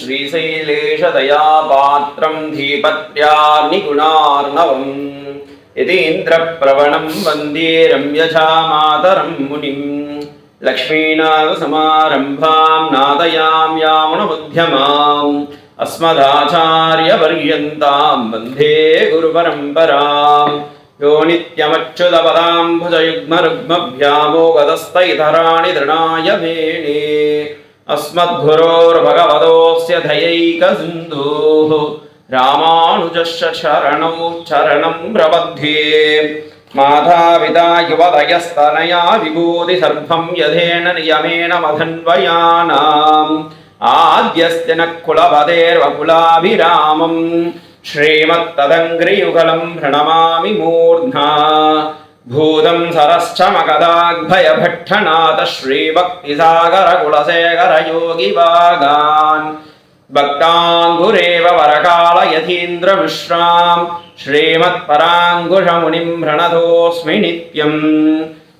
श्रीशैलेशदया पात्रं धीपत्यार्निगुणार्णवम् यतीन्द्रप्रवणं वन्दे रम्यजामातरं मुनिं लक्ष्मीनाथसमारम्भां नादयाम्यामुणमध्यमाम् अस्मदाचार्यपर्यन्तां वन्दे गुरुपरम्पराम् यो नित्यमच्युतपदाम्बुजयुग्मरुग्मभ्यामोगतस्तैतराणि तृणाय मेणे अस्मद्गुरोर्भगवतोऽस्य दयैकसिन्धोः रामानुजस्य शरणौ शरणं प्रपद्ये मातापिता युवतयस्तनया विभूतिसर्वं यथेन नियमेन मधन्वयानाम् आद्यस्य न कुलपतेर्वकुलाभिरामम् श्रीमत्तदङ्घ्रियुगलं प्रणमामि मूर्ध्ना भूतं सरश्च मकदाग्भयभट्टनाथ श्रीभक्तिसागरकुलशेखर योगिवागान् भक्ताङ्गुरेव वरकालयतीन्द्रमिश्रां श्रीमत्पराङ्कुशमुनिं प्रणतोऽस्मि नित्यं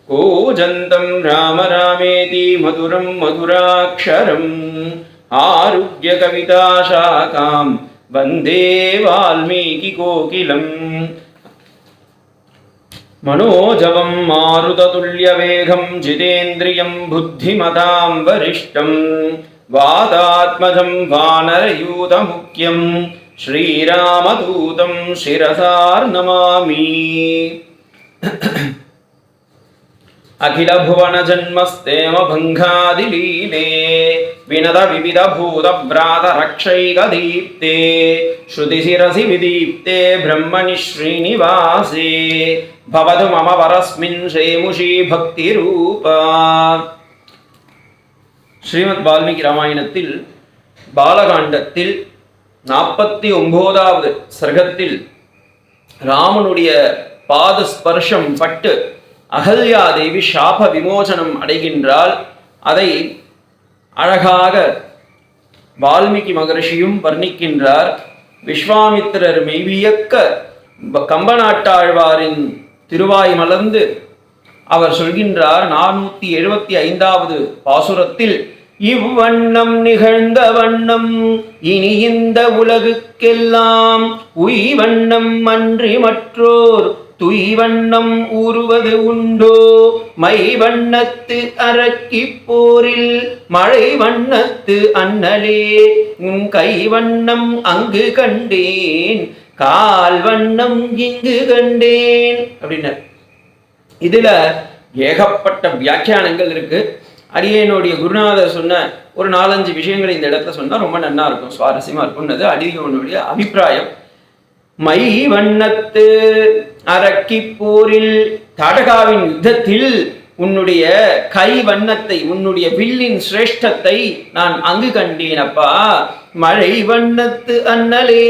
कूजन्तं राम रामेति मधुरं मधुराक्षरम् आरुह्यकविताशाखां वन्दे वाल्मीकिकोकिलम् मनोजवं मारुततुल्यवेगं जितेन्द्रियं बुद्धिमतां वरिष्ठं वातात्मजं वानरयूथमुख्यं श्रीरामदूतं शिरसा नमामि। अखिल भुवन जन्मस्तेम भंगादिलीले विनद विविध भूत व्रात रक्षैक दीप्ते श्रुति शिरसि विदीप्ते ब्रह्मणि श्रीनिवासे भवतु मम परस्मिन् श्रेमुषी भक्ति रूपा। श्रीमद् वाल्मीकि रामायणத்தில் பாலகாண்டத்தில் 49வது சர்க்கத்தில் ராமனுடைய பாத ஸ்பர்ஷம் பட்டு அகல்யா தேவி சாப விமோசனம் அடைகின்றாள். அதை அழகாக வால்மீகி மகரிஷியும் வர்ணிக்கின்றார். விஸ்வாமித்திரர் மெய்வியக்க கம்பநாட்டாழ்வாரின் திருவாய் மலர்ந்து அவர் சொல்கின்றார் 475வது பாசுரத்தில், இவ்வண்ணம் நிகழ்ந்த வண்ணம் இனி இந்த உலகுக்கெல்லாம் உய்வண்ணம் அன்றி மற்றோர் துய்வண்ணம் ஊறுவது உண்டோ மை வண்ணத்து அரக்கி போரில் மழை வண்ணத்து அண்ணலே உன் கை வண்ணம் அங்கு கண்டேன் கால் வண்ணம் இங்கு கண்டேன் அப்படின்னார். இதுல ஏகப்பட்ட வியாக்கியானங்கள் இருக்கு. அடியனுடைய குருநாதர் சொன்ன ஒரு 4-5 விஷயங்களை இந்த இடத்துல சொன்னா ரொம்ப நல்லா இருக்கும், சுவாரஸ்யமா இருக்கும்னது அடியனுடைய அபிப்பிராயம். மை வண்ணத்து அரக்கி போரில் தாடகாவின் யுத்தத்தில் உன்னுடைய கை வண்ணத்தை, உன்னுடைய வில்லின் சிரேஷ்டத்தை நான் அங்கு கண்டேன் அப்பா. மழை வண்ணத்து அண்ணலே,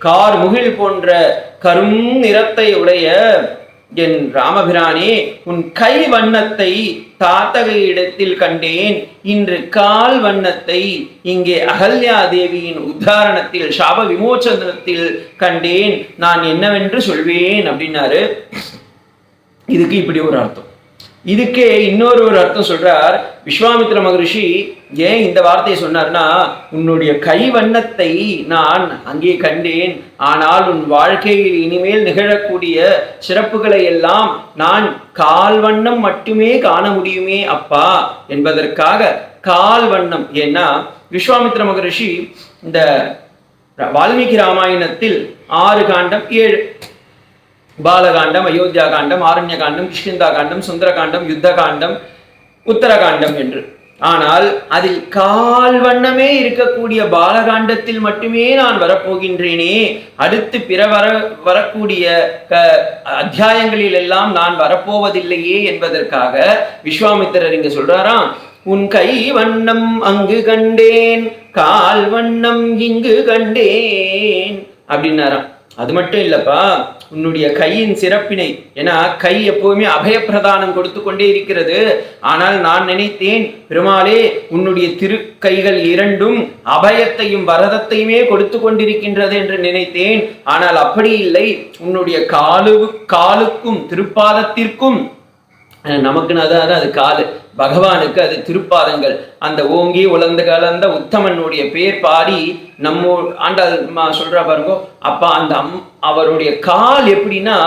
கார் முகில் போன்ற கரும் நிறத்தை உடைய என் ராமபிரானே, உன் கை வண்ணத்தை தாத்தகையிடத்தில் கண்டேன். இன்று கால் வண்ணத்தை இங்கே அகல்யா தேவியின் உத்தாரணத்தில் சாப விமோசனத்தில் கண்டேன். நான் என்னவென்று சொல்வேன் அப்படின்னாரு. இதுக்கு இப்படி ஒரு அர்த்தம். இதுக்கே இன்னொரு அர்த்தம் சொல்றார் விஸ்வாமித்திர மகரிஷி. ஏன் இந்த வார்த்தையை சொன்னார்னா, உன்னுடைய கை வண்ணத்தை நான் அங்கே கண்டேன், ஆனால் உன் வாழ்க்கையில் இனிமேல் நிகழக்கூடிய சிறப்புகளை எல்லாம் நான் கால் வண்ணம் மட்டுமே காண முடியுமே அப்பா என்பதற்காக கால் வண்ணம். ஏன்னா விஸ்வாமித்திர மகரிஷி இந்த வால்மீகி ராமாயணத்தில் 6 காண்டம், 7 பாலகாண்டம், அயோத்தியா காண்டம், ஆரண்ய காண்டம், கிஷ்கிந்தா காண்டம், சுந்தர காண்டம், யுத்த காண்டம், உத்தரகாண்டம் என்று. ஆனால் அதில் கால் வண்ணமே இருக்கக்கூடிய பாலகாண்டத்தில் மட்டுமே நான் வரப்போகின்றேனே, அடுத்து பிற வரக்கூடிய அத்தியாயங்களில் எல்லாம் நான் வரப்போவதில்லையே என்பதற்காக விஸ்வாமித்திரர் இங்க சொல்றாராம், உன் கை வண்ணம் அங்கு கண்டேன் கால் வண்ணம் இங்கு கண்டேன் அப்படின்னாராம். அது மட்டும் இல்லப்பா, உன்னுடைய கையின் சிறப்பினை, ஏன்னா கை எப்போவுமே அபயப்பிரதானம் கொடுத்து கொண்டே இருக்கிறது. ஆனால் நான் நினைத்தேன், பெருமாளே உன்னுடைய திருக்கைகள் இரண்டும் அபயத்தையும் வரதத்தையுமே கொடுத்து கொண்டிருக்கின்றது என்று நினைத்தேன். ஆனால் அப்படி இல்லை, உன்னுடைய காலுக்கும் திருப்பாதத்திற்கும் நமக்குன்னு அதான் அது காலு, பகவானுக்கு அது திருப்பாதங்கள். அந்த ஓங்கி உலர்ந்து கலந்த உத்தமனுடைய பேர் பாடி நம்ம ஆண்டாள் சொல்றா பாருங்க. அப்ப அந்த அவருடைய கால் எப்படின்னா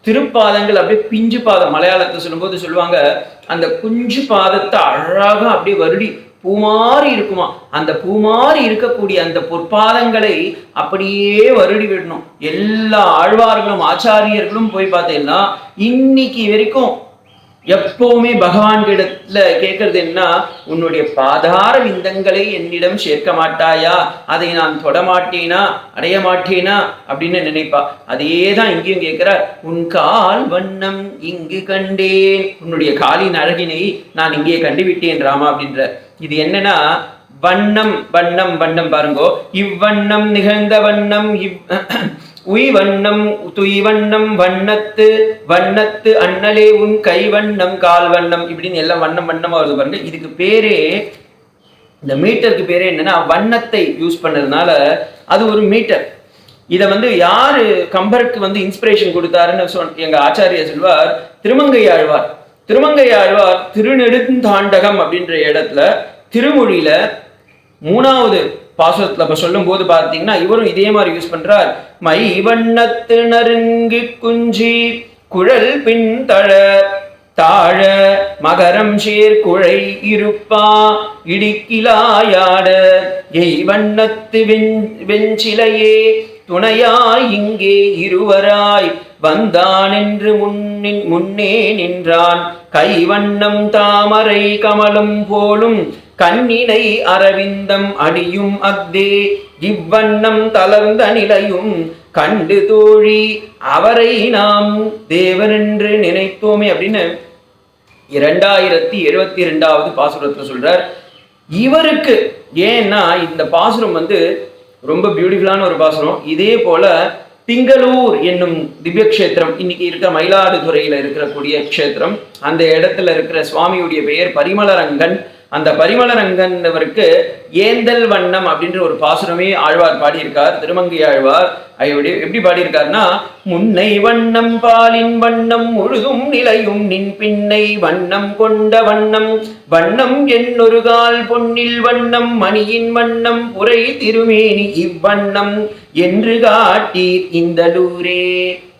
திருப்பாதங்கள் அப்படியே பிஞ்சு பாதம். மலையாளத்தை சொல்லும்போது சொல்லுவாங்க, அந்த குஞ்சு பாதத்தை அழகாக அப்படியே வருடி பூமாறி இருக்குமா. அந்த பூமாறி இருக்கக்கூடிய அந்த பொற்பாதங்களை அப்படியே வருடி விடணும். எல்லா ஆழ்வார்களும் ஆச்சாரியர்களும் போய் பார்த்தீங்கன்னா இன்னைக்கு வரைக்கும் எப்பவுமே பகவான் கிடத்துல கேட்கறது என்ன, உன்னுடைய பாதார விந்தங்களை என்னிடம் சேர்க்க மாட்டாயா, அதை நான் தொடமாட்டேனா அடைய மாட்டேனா அப்படின்னு நினைப்பா. அதேதான் இங்கேயும் கேட்கிறார். உன் கால் வண்ணம் இங்கு கண்டேன், உன்னுடைய காலின் அழகினை நான் இங்கே கண்டுவிட்டேன் ராமா அப்படின்ற. இது என்னன்னா வண்ணம் வண்ணம் வண்ணம் பாருங்கோ. இவ்வண்ணம் நிகழ்ந்த வண்ணம் உய் வண்ணம் துய் வண்ணம் வண்ணத்து வண்ணத்து அண்ணலே உன் கை வண்ணம் கால் வண்ணம் இப்படின்னு எல்லாம் வண்ணம் வண்ணமா வருது பாருங்க. இதுக்கு பேரே, இந்த மீட்டருக்கு பேரே என்னன்னா வண்ணத்தை யூஸ் பண்ணதுனால அது ஒரு மீட்டர். இதை யாரு கம்பருக்கு இன்ஸ்பிரேஷன் கொடுத்தாருன்னு எங்க ஆச்சாரியர் சொல்வார். திருமங்கையாழ்வார். திருமங்கையாழ்வார் திருநெடுந்தாண்டகம் அப்படின்ற இடத்துல திருமொழியில 3வது பாசுரத்துல சொல்லும் போது பார்த்தீங்கன்னா இவரும் இதே மாதிரி யூஸ் பண்றார். மை வண்ணத்து நறுங்கி குஞ்சி குழல் பின் தழ தாழ மகரம் சேர் குழை இருப்பா இடிக்கிலாயாட எய் வண்ணத்து வெஞ்சிலையே துணையாய் இங்கே இருவராய் வந்தான் என்று முன்னே நின்றான். கைவண்ணம் தாமரை கமலம் போலும் கண்ணினை அரவிந்தம் அடியும் அக்தே இவ்வண்ணம் தளர்ந்த நிலையும் கண்டு தோழி அவரை நாம் தேவரென்று நினைத்தோமே அப்படின்னு 2072வது பாசுரத்துல சொல்றார். இவருக்கு ஏன்னா இந்த பாசுரம் ரொம்ப பியூட்டிஃபுல்லான ஒரு பாசுரம். இதே போல திங்களூர் என்னும் திவ்ய கஷேத்திரம், இன்னைக்கு இருக்கிற மயிலாடுதுறையில இருக்கக்கூடிய கஷேத்திரம், அந்த இடத்துல இருக்கிற சுவாமியுடைய பெயர் பரிமளரங்கன். அந்த பரிமளரங்கன்னவருக்கு ஏந்தல் வண்ணம் அப்படின்ற ஒரு பாசுரமே ஆழ்வார் பாடியிருக்கார். திருமங்கை ஆழ்வார் எப்படி பாடியிருக்காருன்னா, முன்னை வண்ணம் பாலின் வண்ணம் முழுதும் நிலையும் நின் பின்னை வண்ணம் கொண்ட வண்ணம் வண்ணம் என்னொரு கால் பொன்னில் வண்ணம் மணியின் வண்ணம் புரை திருமேனி இவ்வண்ணம் என்று காட்டீர் இந்தலூரே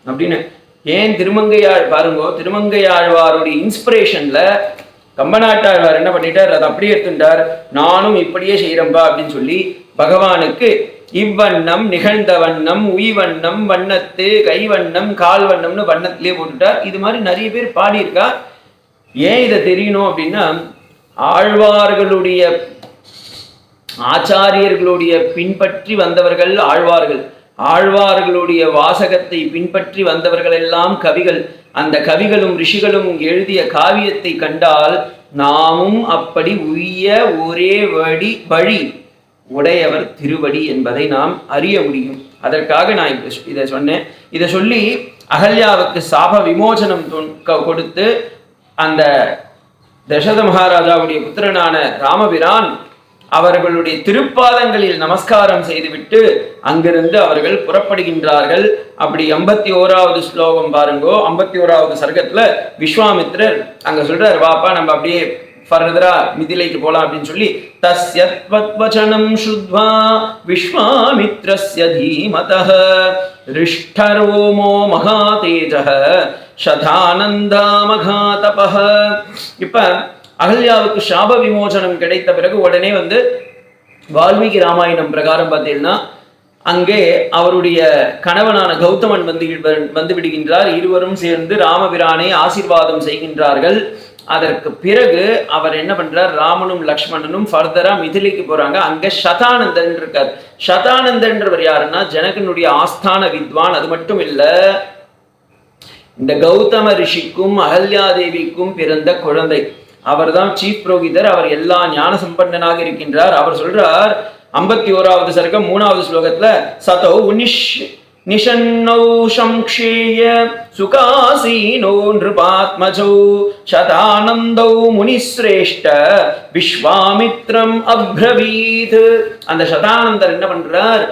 அப்படின்னு. ஏன் திருமங்கையாழ் பாருங்கோ, திருமங்கையாழ்வாருடைய இன்ஸ்பிரேஷன்ல கம்பநாட்டாழ்வார் என்ன பண்ணிட்டார், அதை அப்படியே எடுத்துட்டார். நானும் இப்படியே செய்யறம்பா அப்படின்னு சொல்லி பகவானுக்கு இவ்வண்ணம் நிகழ்ந்த வண்ணம் உய் வண்ணம் வண்ணத்து கை வண்ணம் கால் வண்ணம்னு வண்ணத்திலே போட்டுட்டார். இது மாதிரி நிறைய பேர் பாடியிருக்கா. ஏன் இதை தெரியணும் அப்படின்னா, ஆழ்வார்களுடைய ஆச்சாரியர்களுடைய பின்பற்றி வந்தவர்கள் ஆழ்வார்கள், ஆழ்வார்களுடைய வாசகத்தை பின்பற்றி வந்தவர்கள் எல்லாம் கவிகள். அந்த கவிகளும் ரிஷிகளும் எழுதிய காவியத்தை கண்டால் நாமும் அப்படி உய்ய ஒரே வழி உடையவர் திருவடி என்பதை நாம் அறிய முடியும். அதற்காக நான் இதை சொன்னேன். இதை சொல்லி அகல்யாவுக்கு சாப விமோசனம் கொடுத்து அந்த தசரத மகாராஜாவுடைய புத்திரனான ராமபிரான் அவர்களுடைய திருப்பாதங்களில் நமஸ்காரம் செய்துவிட்டு அங்கிருந்து அவர்கள் புறப்படுகின்றார்கள். அப்படி 81வது ஸ்லோகம் பாருங்கோ. 51வது சர்க்கத்துல விஸ்வாமித்ரர் அங்க சொல்றார், வாப்பா நம்ம அப்படியே ஃபர்தரா மிதிலைக்கு போலாம் அப்படின்னு சொல்லி தஸ்யத்வத்வசனம் சுத்வா விஸ்வாமித்ரஸ்ய தீமதஹ ரிஷ்டரோமோ மகாதேஜஹ சதானந்தா மகாதபஹ. இப்ப அகல்யாவுக்கு சாப விமோசனம் கிடைத்த பிறகு உடனே வால்மீகி ராமாயணம் பிரகாரம் பார்த்தீங்கன்னா அங்கே அவருடைய கணவனான கௌதமன் வந்து விடுகின்றார். இருவரும் சேர்ந்து ராமபிரானை ஆசீர்வாதம் செய்கின்றார்கள். அதற்கு பிறகு அவர் என்ன பண்றார், ராமனும் லக்ஷ்மணனும் ஃபர்தரா மிதிலைக்கு போறாங்க. அங்க சதானந்தன் இருக்கார். சதானந்தன்றவர் யாருன்னா ஜனகனுடைய ஆஸ்தான வித்வான். அது மட்டும் இல்ல, இந்த கௌதம ரிஷிக்கும் அகல்யாதேவிக்கும் பிறந்த குழந்தை. அவர் தான் சீஃப் புரோகிதர். அவர் எல்லா ஞான சம்பன்னனாக இருக்கின்றார். அவர் சொல்றார் 51வது சர்க்கம் 3வது ஸ்லோகத்துல சதோ நிஷன்னௌ சம்க்ஷேய சுகாசீனோ நிருபாத்மஜௌ சதானந்தௌ முனிஸ்ரேஷ்ட விஸ்வாமித்ரம் அப்ரவீத். அந்த சதானந்தர் என்ன பண்றார்,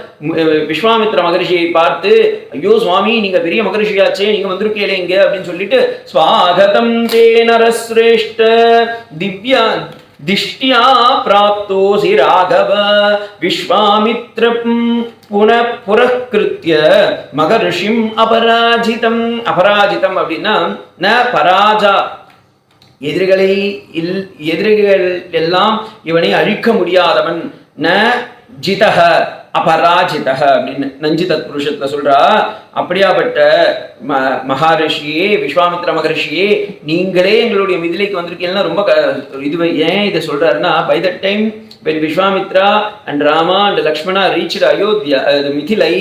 விஸ்வாமித்ர மகரிஷியை பார்த்து, ஐயோ சுவாமி நீங்க பெரிய மகரிஷியாச்சே, நீங்க வந்திருக்கீங்களே இங்க அப்படின்னு சொல்லிட்டு, ஸ்வாகதம் தே நரஸ்ரேஷ்ட திவ்யா திஷ்டியா பிராப்தோசி ராகவ விஸ்வாமித்ரம் புரக்கிருத்ய மகர்ஷிம் அபராஜிதம். அபராஜிதம் அப்படின்னா ந பராஜா, எதிரிகள் எல்லாம் இவனை அழிக்க முடியாதவன். ந ஜிதஹ அபராஜிதஹ அப்படின்னு நஞ்சி தத் புருஷத்துல சொல்றா. அப்படியாப்பட்ட மகாரிஷியே, விஸ்வாமித்ர மகரிஷியே, நீங்களே எங்களுடைய மிதிலைக்கு வந்திருக்கீங்கன்னா ரொம்ப இது. ஏன் இதை சொல்றாருன்னா, by the time when Vishwamitra and Rama and Lakshmana reached Ayodhya, Mithila,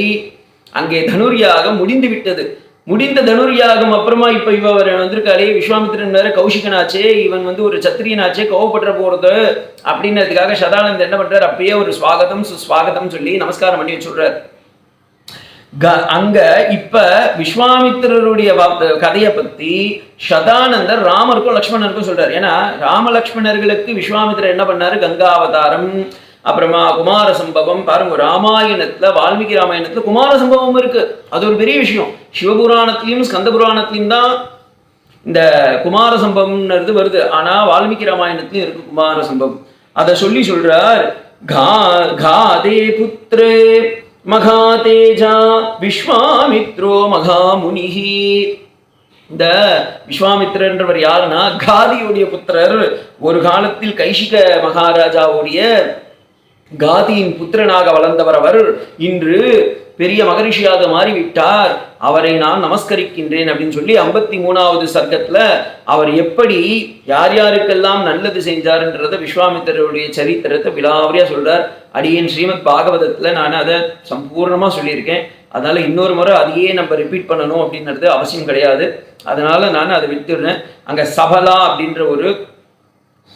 அங்கே தனுர்யாகம் முடிந்து விட்டது. முடிந்த தனுர்யாகம் அப்புறமா இப்ப இவர் வந்திருக்காளே, விஸ்வாமித்திரன் வேற கௌஷிகனாச்சே, இவன் வந்து ஒரு சத்திரியனாச்சே, கோவப்பட்ட போறது அப்படின்றதுக்காக சதானந்தர் என்ன பண்றார், அப்பயே ஒரு ஸ்வாகதம் சுஸ்வாகதம் சொல்லி நமஸ்காரம் பண்ணி வச்சுடுறார். அங்க இப்ப விஸ்வாமித்திரருடைய கதையை பத்தி சதானந்தர் ராமருக்கும் லக்ஷ்மணருக்கும் சொல்றாரு. ஏன்னா ராம லக்ஷ்மணர்களுக்கு விஸ்வாமித்திரர் என்ன பண்ணாரு, கங்காவதாரம், அப்புறமா குமார சம்பவம். பாருங்க, ராமாயணத்துல வால்மீகி ராமாயணத்துல குமார சம்பவம் இருக்கு. அது ஒரு பெரிய விஷயம். சிவபுராணத்திலையும் ஸ்கந்த புராணத்திலையும் தான் இந்த குமார சம்பவம்ன்றது வருது. ஆனா வால்மீகி ராமாயணத்திலையும் இருக்கு குமார சம்பவம். அதை சொல்றார், காதே புத்ரே மகாதேஜா விஸ்வாமித்ரோ மகாமுனிஹி. இந்த விஸ்வாமித்திரன்றவர் யாருன்னா காதியுடைய புத்திரர். ஒரு காலத்தில் கைசிக மகாராஜாவுடைய காதியின் புத்திரனாக வளர்ந்தவர் அவர். இன்று பெரிய மகரிஷியாக மாறிவிட்டார், அவரை நான் நமஸ்கரிக்கின்றேன் அப்படின்னு சொல்லி 53வது சர்க்கத்துல அவர் எப்படி யார் யாருக்கெல்லாம் நல்லது செஞ்சாருன்றத விஸ்வாமித்திரருடைய சரித்திரத்தை விலாவரியா சொல்றார். அடியேன் ஸ்ரீமத் பாகவதத்துல நான் அதை சம்பூர்ணமா சொல்லியிருக்கேன். அதனால இன்னொரு முறை அதையே நம்ம ரிப்பீட் பண்ணணும் அப்படின்றது அவசியம் கிடையாது. அதனால நான் அதை விட்டுடுறேன். அங்க சபலா அப்படின்ற ஒரு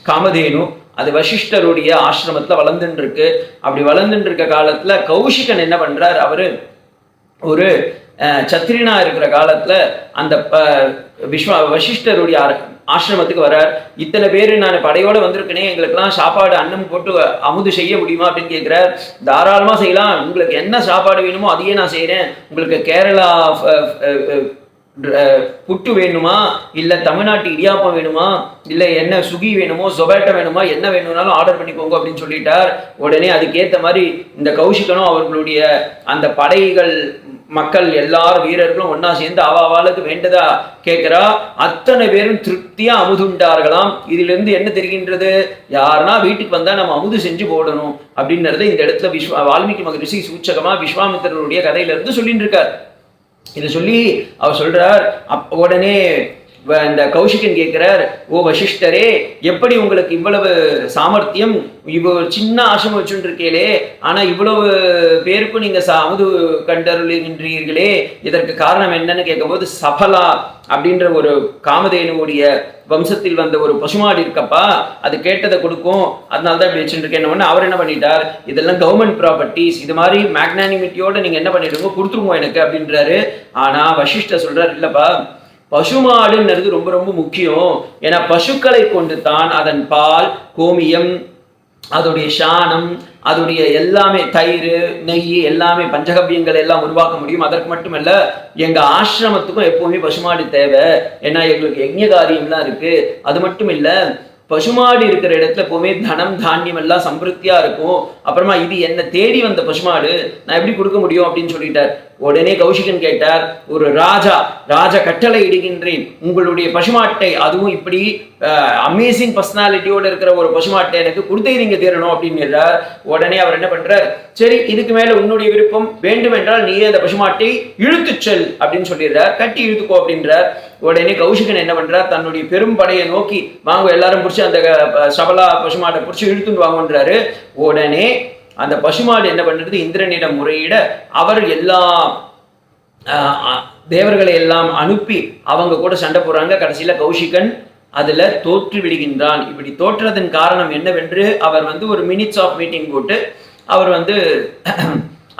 காமதேனு, அது வசிஷ்டருடைய ஆசிரமத்துல வளர்ந்துட்டு இருக்கு. அப்படி வளர்ந்துட்டு இருக்க காலத்துல கௌஷிகன் என்ன பண்றார், அவரு ஒரு சத்திரியனா இருக்கிற காலத்துல அந்த வசிஷ்டருடைய ஆசிரமத்துக்கு வர்றார். இத்தனை பேர் நான் படையோட வந்திருக்கேனே, எங்களுக்கெல்லாம் சாப்பாடு அன்னம் போட்டு அமுது செய்ய முடியுமா அப்படின்னு கேட்கிறார். தாராளமா செய்யலாம், உங்களுக்கு என்ன சாப்பாடு வேணுமோ அதையே நான் செய்யறேன். உங்களுக்கு கேரளா புட்டு வேணுமா, இல்ல தமிழ்நாட்டு இடியாப்பம் வேணுமா, இல்ல என்ன சுகி வேணுமோ, சொபேட்டோ வேணுமா, என்ன வேணும்னாலும் ஆர்டர் பண்ணிக்கோங்க அப்படின்னு சொல்லிட்டார். உடனே அதுக்கேற்ற மாதிரி இந்த கௌஷிகனும் அவர்களுடைய அந்த படைகள் மக்கள் எல்லாரும் வீரர்களும் ஒன்னா சேர்ந்து அவாளுக்கு வேண்டதா கேட்கிறா. அத்தனை பேரும் திருப்தியா அமுதுண்டார்களாம். இதுல இருந்து என்ன தெரிகின்றது, யாருன்னா வீட்டுக்கு வந்தா நம்ம அமுது செஞ்சு போடணும் அப்படின்றது இந்த இடத்துல வால்மீகி மகரிஷி சூச்சகமா விஸ்வாமித்திரருடைய கதையில இருந்து சொல்லிட்டு இருக்கார். இதை சொல்லி அவர் சொல்றார். உடனே இந்த கௌஷிகன் கேட்கிறார், ஓ வசிஷ்டரே, எப்படி உங்களுக்கு இவ்வளவு சாமர்த்தியம், இவ்வளவு சின்ன ஆசிரமம் வச்சுட்டு இருக்கீங்களே, ஆனா இவ்வளவு பேருக்கும் நீங்க அமுது கண்டருளுகின்றீர்களே, இதற்கு காரணம் என்னன்னு கேட்கும்போது, சபலா அப்படின்ற ஒரு காமதேனுடைய வம்சத்தில் வந்த ஒரு பசுமாடு இருக்கப்பா, அது கேட்டதை கொடுக்கும், அதனால்தான் இப்படி வச்சுட்டு இருக்கேன். அவர் என்ன பண்ணிட்டார், இதெல்லாம் கவர்மெண்ட் ப்ராப்பர்ட்டிஸ், இது மாதிரி மேக்னானிமிட்டியோட நீங்க என்ன பண்ணிடுங்க, கொடுத்துருவோம் எனக்கு அப்படின்றாரு. ஆனா வசிஷ்டர் சொல்றாரு, இல்லப்பா, பசுமாடுன்றது ரொம்ப ரொம்ப முக்கியம். ஏன்னா பசுக்களை கொண்டு தான் அதன் பால், கோமியம், அதோடைய சாணம், அதோடைய எல்லாமே தயிர், நெய், எல்லாமே பஞ்சகவ்யங்கள் எல்லாம் உருவாக்க முடியும். அதற்கு மட்டுமல்ல, எங்க ஆசிரமத்துக்கும் எப்பவுமே பசுமாடு தேவை. ஏன்னா எங்களுக்கு யஜ்ஞ காரியம்லாம் இருக்கு. அது மட்டும் இல்ல, பசுமாடு இருக்கிற இடத்துல எப்பவுமே தனம் தானியம் எல்லாம் சம்பிருத்தியா இருக்கும். அப்புறமா இது என்ன தேடி வந்த பசுமாடு, நான் எப்படி கொடுக்க முடியும் அப்படின்னு சொல்லிட்டார். உடனே கௌஷிகன் கேட்டார், ஒரு ராஜ கட்டளை இடுகின்றேன், உங்களுடைய பசுமாட்டை, அதுவும் இப்படி அமேசிங் பர்சனாலிட்டியோட இருக்கிற ஒரு பசுமாட்டை எனக்கு கொடுத்தே நீங்க தேரணும் அப்படின்னு. உடனே அவர் என்ன பண்றார், சரி இதுக்கு மேல உன்னுடைய விருப்பம், வேண்டும் என்றால் நீயே அந்த பசுமாட்டை இழுத்து செல் அப்படின்னு சொல்லிடுறார், கட்டி இழுத்துக்கோ அப்படின்றார். உடனே கௌஷிகன் என்ன பண்றார், தன்னுடைய பெரும் படையை நோக்கி, வாங்க எல்லாரும் பிடிச்சி அந்த சபலா பசுமாட்டை பிடிச்சி இழுத்துட்டு வாங்கன்றாரு. உடனே அந்த பசுமாடு என்ன பண்றது, இந்திரனிடம் முறையிட அவர் எல்லா தேவர்களை எல்லாம் அனுப்பி அவங்க கூட சண்டை போடுறாங்க. கடைசியில கௌஷிகன் அதுல தோற்று விடுகின்றான். இப்படி தோற்றதன் காரணம் என்னவென்று அவர் ஒரு மினிட்ஸ் ஆஃப் மீட்டிங் போட்டு அவர்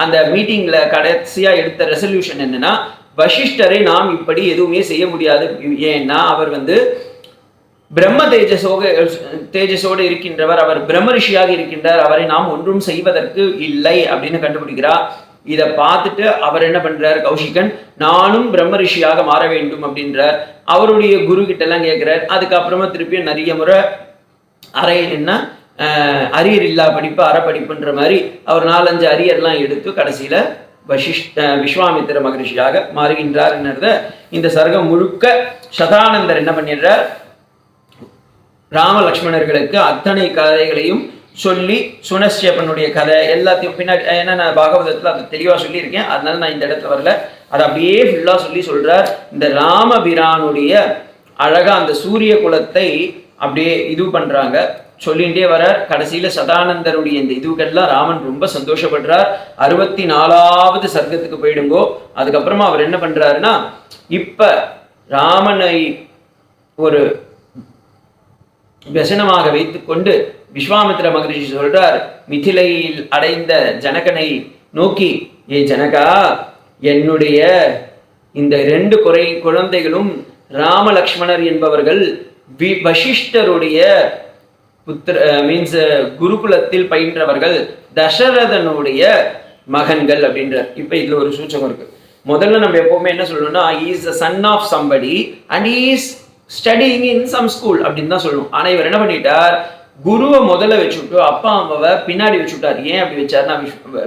அந்த மீட்டிங்ல கடைசியா எடுத்த ரெசல்யூஷன் என்னன்னா, வசிஷ்டரை நாம் இப்படி எதுவுமே செய்ய முடியாது. ஏன்னா அவர் பிரம்ம தேஜஸோடு இருக்கின்றவர், அவர் பிரம்ம ரிஷியாக இருக்கின்றார், அவரை நாம் ஒன்றும் செய்வதற்கு இல்லை அப்படின்னு கண்டுபிடிக்கிறார். இதை பார்த்துட்டு அவர் என்ன பண்றார், கௌஷிகன் நானும் பிரம்ம ரிஷியாக மாற வேண்டும் அப்படின்றார். அவருடைய குரு கிட்ட எல்லாம் கேட்கிறார். அதுக்கப்புறமா திருப்பியும் நிறைய முறை என்ன அரியர் இல்லா படிப்பு அற படிப்புன்ற மாதிரி அவர் 4-5 அரியர்லாம் எடுத்து கடைசியில விஸ்வாமித்திர மகரிஷியாக மாறுகின்றார். இந்த சர்க்கம் முழுக்க சதானந்தர் என்ன பண்ணிடுறார், ராம லக்ஷ்மணர்களுக்கு அத்தனை கதைகளையும் சொல்லி சுனஸ்யப்பனுடைய கதை எல்லாத்தையும் பின்னாடி ஏன்னா நான் பாகவதத்தில் அது தெளிவாக சொல்லியிருக்கேன், அதனால நான் இந்த இடத்துல வரல, அதை அப்படியே ஃபுல்லாக சொல்றார். இந்த ராமபிரானுடைய அழகா அந்த சூரிய குலத்தை அப்படியே இது பண்றாங்க, சொல்லிகிட்டே வரார். கடைசியில சதானந்தருடைய இந்த இதுக்கெல்லாம் ராமன் ரொம்ப சந்தோஷப்படுறார். 64வது சர்க்கத்துக்கு போயிடுங்கோ. அதுக்கப்புறமா அவர் என்ன பண்றாருன்னா, இப்ப ராமனை ஒரு व्यसனமாக வைத்துக்கொண்டு விஸ்வாமித்திர மகரிஷி சொல்றார், மிதிலையில் அடைந்த ஜனகனை நோக்கி, ஏ ஜனகா, என்னுடைய இந்த 2 குழந்தைகளும் ராமலக்ஷ்மணர் என்பவர்கள் வசிஷ்டருடைய குருகுலத்தில் பயின்றவர்கள், தசரதனுடைய மகன்கள் அப்படின்றார். இப்ப இதுல ஒரு சூச்சகம் இருக்கு. முதல்ல நம்ம எப்பவுமே என்ன சொல்லணும்னா, is the son of somebody and is studying in some school அப்படின்னு தான் சொல்லணும். ஆனா இவர் என்ன பண்ணிட்டார், குருவை முதல்ல வச்சுட்டு அப்பா அம்மாவை பின்னாடி வச்சுட்டார். ஏன் அப்படி வச்சாருன்னா,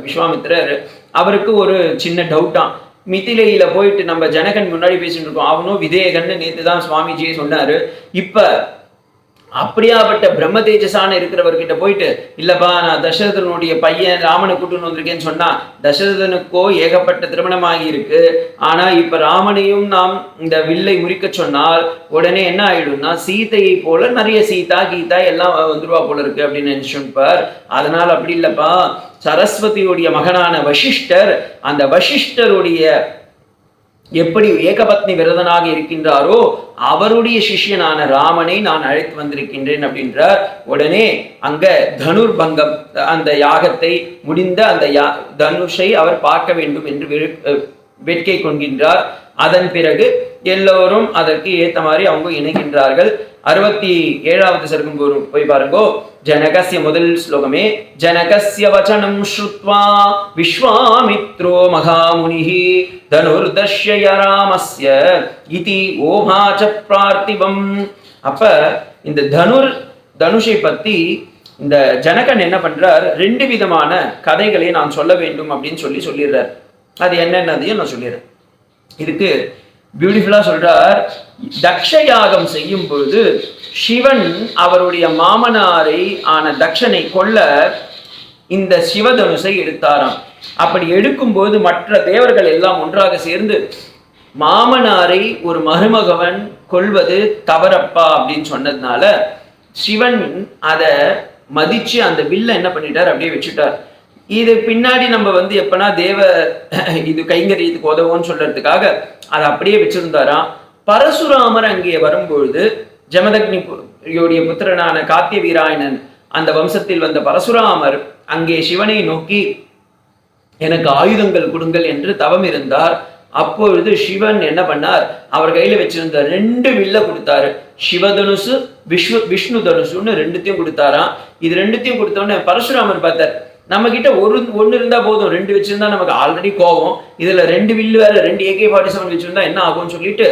விஸ்வாமித்திரர் அவருக்கு ஒரு சின்ன டவுட்டான். மிதிலையில போயிட்டு நம்ம ஜனகன் முன்னாடி பேசிட்டு இருக்கோம், அவனும் விதேகன்னு நேற்று தான் சுவாமிஜியே சொன்னாரு. இப்ப அப்படியாப்பட்ட பிரம்ம தேஜஸான இருக்கிறவர்கிட்ட போயிட்டு, இல்லப்பா நான் தசரதனுடைய பையன் ராமனை கூட்டுன்னு வந்திருக்கேன்னு சொன்னா, தசரதனுக்கோ ஏகப்பட்ட திருமணமாகி இருக்கு, ஆனா இப்ப ராமனையும் நாம் இந்த வில்லை முறிக்க சொன்னால் உடனே என்ன ஆயிடும்னா, சீதையை போல நிறைய சீதா கீதா எல்லாம் வந்துருவா போல இருக்கு அப்படின்னு நினைச்சுப்பார். அதனால அப்படி இல்லப்பா, சரஸ்வதியுடைய மகனான வசிஷ்டர், அந்த வசிஷ்டருடைய எப்படி ஏகபத்னி விரதனாக இருக்கின்றாரோ அவருடைய சிஷ்யனான ராமனை நான் அழைத்து வந்திருக்கின்றேன் அப்படின்றார். உடனே அங்க தனுர் பங்கம், அந்த யாகத்தை முடிந்த அந்த தனுஷை அவர் பார்க்க வேண்டும் என்று வேட்கை கொள்கின்றார். அதன் பிறகு எல்லோரும் அதற்கு ஏற்ற மாதிரி அவங்க இணைகின்றார்கள். 67வது சர்க்கம் போய் பாருங்கோ. ஜனகஸ்ய முதல் ஸ்லோகமே, ஜனகஸ்ய வச்சனம் ஸ்ருத்வா விஸ்வாமித்ரோ மகாமுனிஹி தனுர்தர்ஷய ராமஸ்ய இதி ஓமாச பிரார்த்திவம். அப்ப இந்த தனுஷை பத்தி இந்த ஜனகன் என்ன பண்றார், 2 விதமான கதைகளை நான் சொல்ல வேண்டும் அப்படின்னு சொல்லிடுறார். அது என்னன்னதையும் நான் சொல்லிடுறேன். இதுக்கு பியூட்டிஃபுல்லா சொல்றார், தக்ஷ யாகம் செய்யும் பொழுது சிவன் அவருடைய மாமனாரை ஆன தக்ஷனை கொல்ல இந்த சிவதனுசை எடுத்தாராம். அப்படி எடுக்கும்போது மற்ற தேவர்கள் எல்லாம் ஒன்றாக சேர்ந்து, மாமனாரை ஒரு மருமகவன் கொல்வது தவறப்பா அப்படின்னு சொன்னதுனால சிவன் அதை மதிச்சு அந்த வில்ல என்ன பண்ணிட்டார், அப்படியே வச்சுட்டார். இது பின்னாடி நம்ம எப்பனா இது கைங்கரியத்துக்கு உதவும்னு சொல்றதுக்காக அதை அப்படியே வச்சிருந்தாராம். பரசுராமர் அங்கே வரும்பொழுது ஜமதக்னியுடைய புத்திரனான காத்திய வீராயணன் அந்த வம்சத்தில் வந்த பரசுராமர் அங்கே சிவனை நோக்கி எனக்கு ஆயுதங்கள் கொடுங்கள் என்று தவம் இருந்தார். அப்பொழுது சிவன் என்ன பண்ணார், அவர் கையில வச்சிருந்த 2 வில்ல கொடுத்தாரு. சிவதனுசு விஷ்ணு தனுசுன்னு 2த்தையும் கொடுத்தாராம். இது 2த்தையும் கொடுத்தோடனே பரசுராமர் பார்த்தார், நம்ம கிட்ட ஒன்று இருந்தா போதும், 2 வச்சிருந்தா நமக்கு ஆல்ரெடி கோவம், இதுல 2 வில்லு வேற 2 AK-47 வச்சிருந்தா என்ன ஆகும்னு சொல்லிட்டு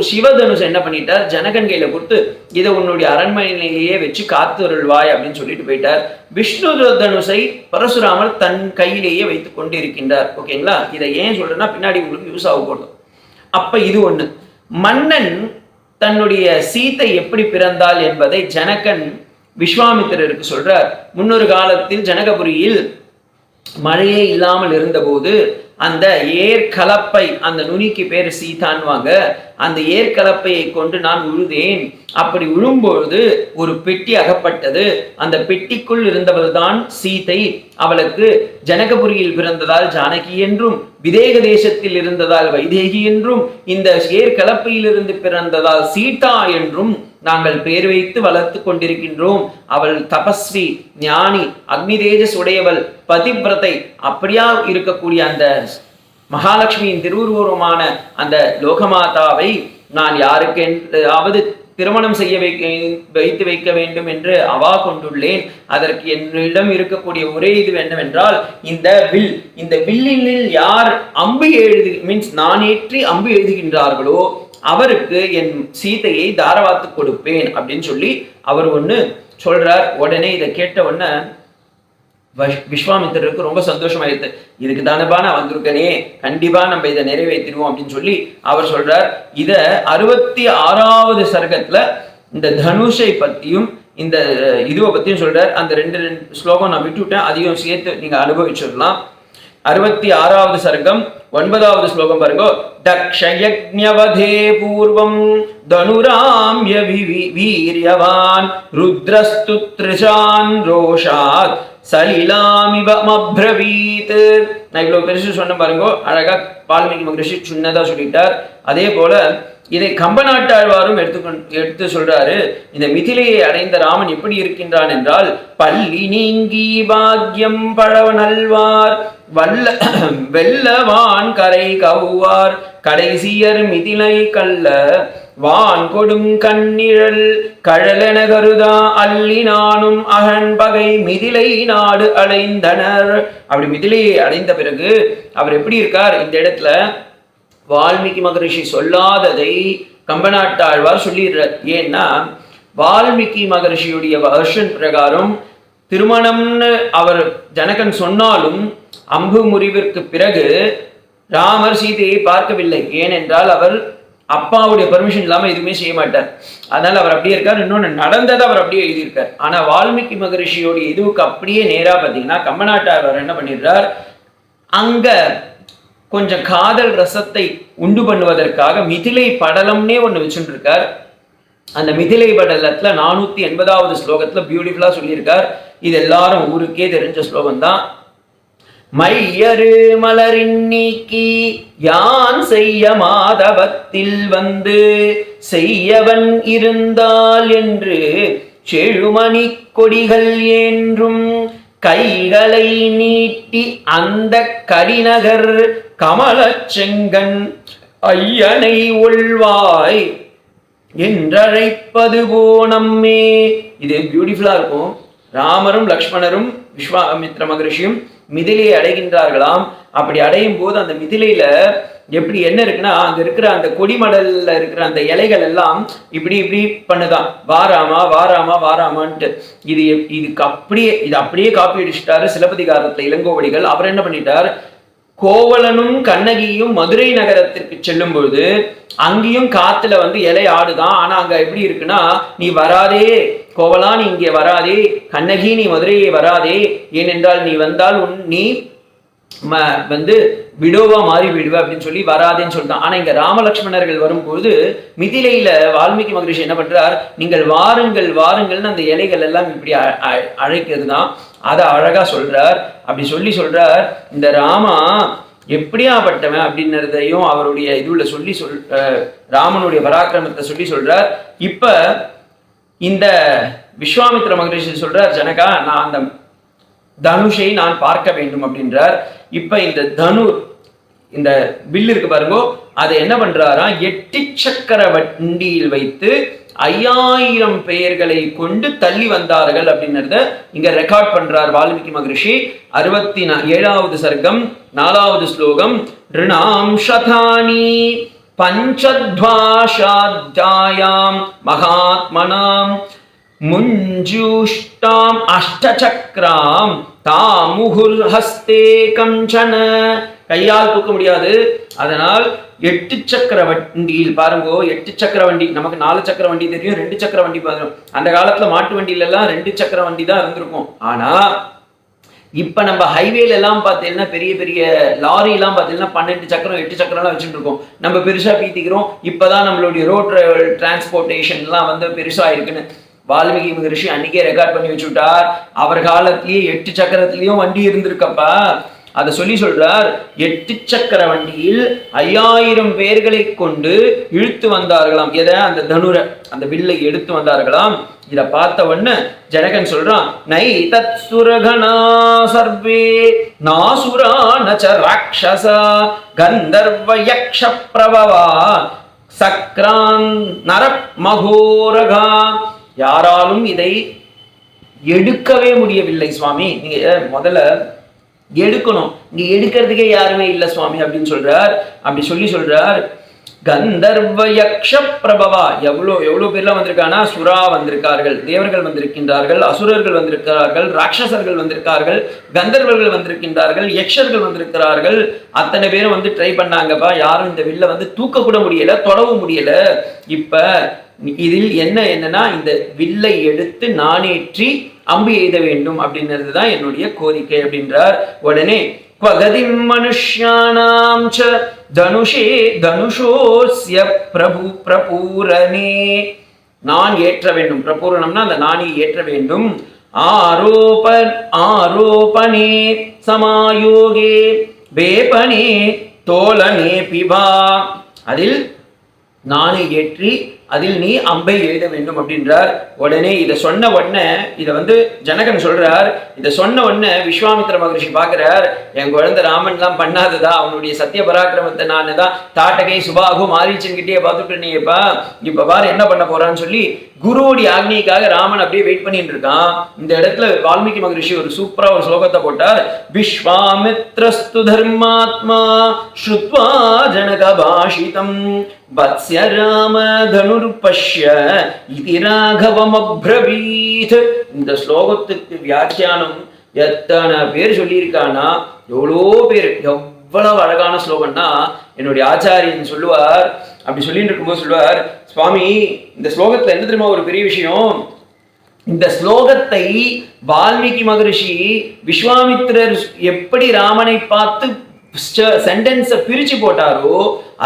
சிவதனுஷ் என்ன பண்ணிட்டார், ஜனகன் கையில கொடுத்து இதை உன்னுடைய அரண்மனையிலேயே வச்சு காத்து அருள்வாய் அப்படின்னு சொல்லிட்டு போயிட்டார். விஷ்ணு தனுஷை பரசுராமர் தன் கையிலேயே வைத்துக் கொண்டு இருக்கின்றார். ஓகேங்களா, இதை ஏன் சொல்றேன்னா பின்னாடி உங்களுக்கு யூஸ் ஆக போதும். அப்ப இது ஒண்ணு. மன்னன் தன்னுடைய சீத்தை எப்படி பிறந்தாள் என்பதை ஜனகன் விஸ்வாமித்திரருக்கு சொல்றார். முன்னொரு காலத்தில் ஜனகபுரியில் மழையே இல்லாமல் இருந்தபோது அந்த ஏற்கலப்பை, அந்த நுனிக்கு பேர் சீதான்வாங்க, அந்த ஏற்கலப்பையை கொண்டு நான் உழுதேன். அப்படி உழும்பொழுது ஒரு பெட்டி அகப்பட்டது. அந்த பெட்டிக்குள் இருந்தவள் தான் சீதை. அவளுக்கு ஜனகபுரியில் பிறந்ததால் ஜானகி என்றும், விதேக தேசத்தில் இருந்ததால் வைதேகி என்றும், இந்த ஏற்கலப்பையிலிருந்து பிறந்ததால் சீதா என்றும் நாங்கள் பேர் வைத்து வளர்த்து கொண்டிருக்கின்றோம். அவள் தபஸ்வி, ஞானி, அக்னி தேஜஸ் உடையவள், பதிவிரதை. அப்படியா இருக்கக்கூடிய அந்த மகாலட்சுமியின் திருவுருவமான அந்த லோகமாதாவை நான் யாருக்கென்றாவது திருமணம் செய்ய வைத்து வைக்க வேண்டும் என்று அவா கொண்டுள்ளேன். அதற்கு என்னிடம் இருக்கக்கூடிய ஒரே இது என்னவென்றால் இந்த வில்லில் யார் அம்பு எழுது மீன்ஸ் நான் ஏற்றி அம்பு எழுதுகின்றார்களோ அவருக்கு என் சீதையை தாரவாத்து கொடுப்பேன் அப்படின்னு சொல்லி அவர் ஒண்ணு சொல்றார். உடனே இதை கேட்ட உடனே விஸ்வாமித்திரருக்கு ரொம்ப சந்தோஷமாயிடுது. இதுக்கு தானப்பா நான் வந்திருக்கனே, கண்டிப்பா நம்ம இதை நிறைவேற்றிடுவோம் அப்படின்னு சொல்லி அவர் சொல்றார். இத 66வது சர்க்கத்துல இந்த தனுஷை பத்தியும் இந்த இதுவை பத்தியும் சொல்றார். அந்த ரெண்டு ஸ்லோகம் நான் விட்டுவிட்டேன், அதையும் சேர்த்து நீங்க அனுபவிச்சிடலாம். 66வது சர்க்கம் 9வது ஸ்லோகம் பாருங்க. தக்ஷயஜ்ஞவதே பூர்வம் தனுராம்ய வீரியவான் ருத்ரஸ்து த்ரிஷான் ரோஷாத் சலிலாமிவ மப்ரவீத். நான் இவ்வளவு பெருசு சொன்ன பாருங்க, அழகா வால்மீகி மகரிஷி சின்னதா சொல்லிட்டார். அதே போல இதை கம்பநாட்டாழ்வாரும் எடுத்து சொல்றாரு. இந்த மிதிலையை அடைந்த ராமன் எப்படி இருக்கின்றான் என்றால், பள்ளி நீங்கி பாக்யம் பழவ நல்வார் வெல்லவான் கரை கவ்வார் கடைசியர் மிதிலை கல்ல வான் கொடும் கண்ணிழல் கழலென கருதா அள்ளி நானும் அகன் பகை மிதிலை நாடு அடைந்தனர். அப்படி மிதிலையை அடைந்த பிறகு அவர் எப்படி இருக்கார்? இந்த இடத்துல வால்மீகி மகரிஷி சொல்லாததை கம்பநாட்டாழ்வார் சொல்லிடுறார். ஏன்னா வால்மீகி மகரிஷியுடைய வருஷன் பிரகாரம் திருமணம்னு அவர் ஜனகன் சொன்னாலும் அம்பு முறிவிற்கு பிறகு ராமர் சீதையை பார்க்கவில்லை. ஏனென்றால் அவர் அப்பாவுடைய பெர்மிஷன் இல்லாம எதுவுமே செய்ய மாட்டார். அதனால அவர் அப்படியே இருக்கார். இன்னொன்று நடந்ததை அவர் அப்படியே எழுதியிருக்கார். ஆனா வால்மீகி மகரிஷியோடைய இதுவுக்கு அப்படியே நேரா பார்த்தீங்கன்னா கம்பநாட்டாழ்வார் என்ன பண்ணிடுறார், அங்க கொஞ்சம் காதல் ரசத்தை உண்டு பண்ணுவதற்காக மிதிலை படலம்னே ஒன்று வச்சுட்டு இருக்கார். அந்த மிதிலை படலத்துல 480வது ஸ்லோகத்துல பியூட்டிஃபுல்லா சொல்லியிருக்கார். இது எல்லாரும் ஊருக்கே தெரிஞ்ச ஸ்லோகம் தான். மையரு மலரின் நீக்கி யான் செய்ய மாதவத்தில் வந்து செய்யவன் இருந்தால் என்று செழுமணி கொடிகள் என்றும் கைகளை நீட்டி அந்த கடிநகர் கமலச் செங்கன் ஐயனை உள்வாய் என்றழைப்பது போனம்மே. இது பியூட்டிஃபுல்லா இருக்கும். ராமரும் லக்ஷ்மணரும் விஸ்வாமித்ர மகரிஷியும் மிதிலையை அடைகின்றார்களாம். அப்படி அடையும் போது அந்த மிதிலையில எப்படி என்ன இருக்குன்னா, அங்க இருக்கிற அந்த கொடிமடல்ல இருக்கிற அந்த இலைகள் எல்லாம் இப்படி இப்படி பண்ணுதான், வாராமா வாராமா வாராமான்ட்டு. இதுக்கு அப்படியே காப்பி அடிச்சுட்டாரு சிலப்பதிகாரத்துல இளங்கோவடிகள். அவர் என்ன பண்ணிட்டார், கோவலனும் கண்ணகியும் மதுரை நகரத்திற்கு செல்லும் பொழுது அங்கேயும் காத்துல இலை ஆடுதான். ஆனா அங்க எப்படி இருக்குன்னா, நீ வராதே கோவலா, நீ இங்கே வராதே, கண்ணகி நீ மதுரையே வராதே, ஏனென்றால் நீ வந்தால் நீ விடோவா மாறி விடுவ அப்படின்னு சொல்லி வராதேன்னு சொல்லிட்டான். ஆனா இங்க ராமலட்சுமணர்கள் வரும்போது மிதிலையில வால்மீகி மகரிஷி என்ன பண்றார், நீங்கள் வாருங்கள் வாருங்கள்னு அந்த இலைகள் எல்லாம் இப்படி அழைக்கிறது தான். அதை அழகா சொல்றார். அப்படி சொல்றார், இந்த ராமா எப்படியாப்பட்டவன் அப்படின்றதையும் அவருடைய இதுல சொல்லி ராமனுடைய பராக்கிரமத்தை சொல்றார். இப்ப இந்த விஸ்வாமித்ர மகரிஷி சொல்றார், ஜனகா நான் அந்த தனுஷை நான் பார்க்க வேண்டும் அப்படின்றார். இப்ப இந்த வில் இருக்கு பாருங்க, அதை என்ன பண்றாரா, 8 சக்கர வண்டியில் வைத்து 5000 பெயர்களை கொண்டு தள்ளி வந்தார்கள் அப்படின்றத இங்க ரெக்கார்ட் பண்றார் வால்மீகி மகரிஷி. 67வது சர்க்கம் 4வது ஸ்லோகம். ரிணாம் சதானி பஞ்சத்வாஷாத்யாயாம் மகாத்மனாம் முஞ்சுஷ்டாம் அஷ்டசக்ராம் தாமுகுர் ஹஸ்தே கஞ்சன. கையால் தூக்க முடியாது, அதனால் 8 சக்கர வண்டியில் பாருங்க. 8 சக்கர வண்டி, நமக்கு 4 சக்கர வண்டி தெரியும், 2 சக்கர வண்டி பாருங்க. அந்த காலத்துல மாட்டு வண்டியில எல்லாம் 2 சக்கர வண்டி தான் இருந்திருக்கும். ஆனா இப்ப நம்ம ஹைவேல எல்லாம் பார்த்தீங்கன்னா பெரிய பெரிய லாரி எல்லாம் பார்த்தீங்கன்னா 12 சக்கரம் 8 சக்கரம் எல்லாம் வச்சுட்டு இருக்கோம். நம்ம பெருசா பீத்திக்கிறோம். இப்பதான் நம்மளுடைய ரோட் டிரான்ஸ்போர்டேஷன் எல்லாம் பெருசா இருக்குன்னு வால்மீகி மகரிஷி அன்னைக்கே ரெக்கார்ட் பண்ணி வச்சுட்டார். அவர் காலத்திலேயே 8 சக்கரத்திலயும் வண்டி இருந்திருக்கப்பா. அதை சொல்றார். 8 சக்கர வண்டியில் 5000 பேர்களை கொண்டு இழுத்து வந்தார்களாம். எதை? அந்த தனுரை, அந்த வில்லை எடுத்து வந்தார்களாம். இத பார்த்த உடனே ஜனகன் சொல்றான், நை தத் சுரகணா சர்வே நாசுரா நச ராட்சசா கந்தர்வ யக்ஷ பிரபவா சக்ரான் நரப் மகோரகா. யாராலும் இதை எடுக்கவே முடியவில்லை சுவாமி. நீங்க முதல்ல எடுக்கணும், இங்க எடுக்கிறதுக்கே யாருமே இல்லை சுவாமி அப்படின்னு சொல்றார். அப்படி சொல்றார், கந்தர்வ யக்ஷ பிரபவா. எவ்வளவு பேர்லாம் வந்திருக்கானா, சுரா வந்திருக்கார்கள், தேவர்கள் வந்திருக்கின்றார்கள், அசுரர்கள் வந்திருக்கிறார்கள், ராட்சசர்கள் வந்திருக்கார்கள், கந்தர்வர்கள் வந்திருக்கின்றார்கள், யக்ஷர்கள் வந்திருக்கிறார்கள். அத்தனை பேரும் வந்து ட்ரை பண்ணாங்கப்பா. யாரும் இந்த வில்ல வந்து தூக்க கூட முடியல, தொடவும் முடியல. இப்ப இதில் என்னன்னா, இந்த வில்லை எடுத்து நானேற்றி அம்பு எய்த வேண்டும் அப்படின்றது தான் என்னுடைய கோரிக்கை அப்படின்றார். உடனே க்வகதிம் மனுஷ்யானாம் ச தனுஷே தனுஷோஸ்ய பிரபூரணே. நான் ஏற்ற வேண்டும். பிரபூரணம்னா அந்த நாணி ஏற்ற வேண்டும். ஆரோபணே சமாயோகே வேபனே தோலனே பிபா. அதில் நாணை ஏற்றி அதில் நீ அம்பை எழுத வேண்டும் அப்படின்றார். உடனே இதை சொன்ன உடனே இதை வந்து ஜனகன் சொல்றார். இதை சொன்ன உடனே விஸ்வாமித்திர மகரிஷி பார்க்கிறார், என் குழந்தை ராமன் தான் பண்ணாததா, அவனுடைய சத்திய பராக்கிரமத்தை நான் தான் தாட்டகை சுபாகு மாரீச்சன்கிட்டே பார்த்துட்டு நீப்பா இப்ப பாரு என்ன பண்ண போறான்னு சொல்லி குருவுடைய ஆக்னிக்காக ராமன் அப்படியே வெயிட் பண்ணிட்டு இருக்கான். இந்த இடத்துல வால்மீகி மகரிஷி ஒரு சூப்பரா ஒரு ஸ்லோகத்தை போட்டார். விஸ்வாமித்ரஸ்து தர்மாத்மா ஸ்ருத்வா ஜனக பாஷிதம் வத்ஸ்ய ராம தனுர்பஷ்ய இதி ராகவம் அப்ரவீத். இந்த ஸ்லோகத்துக்கு வியாக்கியானம் எத்தனை பேர் சொல்லியிருக்கானா, எவ்வளோ பேர். எவ்வளவு அழகான ஸ்லோகம்னா, என்னுடைய ஆச்சாரியன் சொல்லுவார், அப்படி சொல்லிட்டு இருக்கும்போது சொல்லுவார், சுவாமி இந்த ஸ்லோகத்துல என்ன தெரியுமா ஒரு பெரிய விஷயம், இந்த ஸ்லோகத்தை வால்மீகி மகரிஷி விஸ்வாமித்திரர் எப்படி ராமனை பார்த்து சென்டென்ஸை பிரிச்சு போட்டாரோ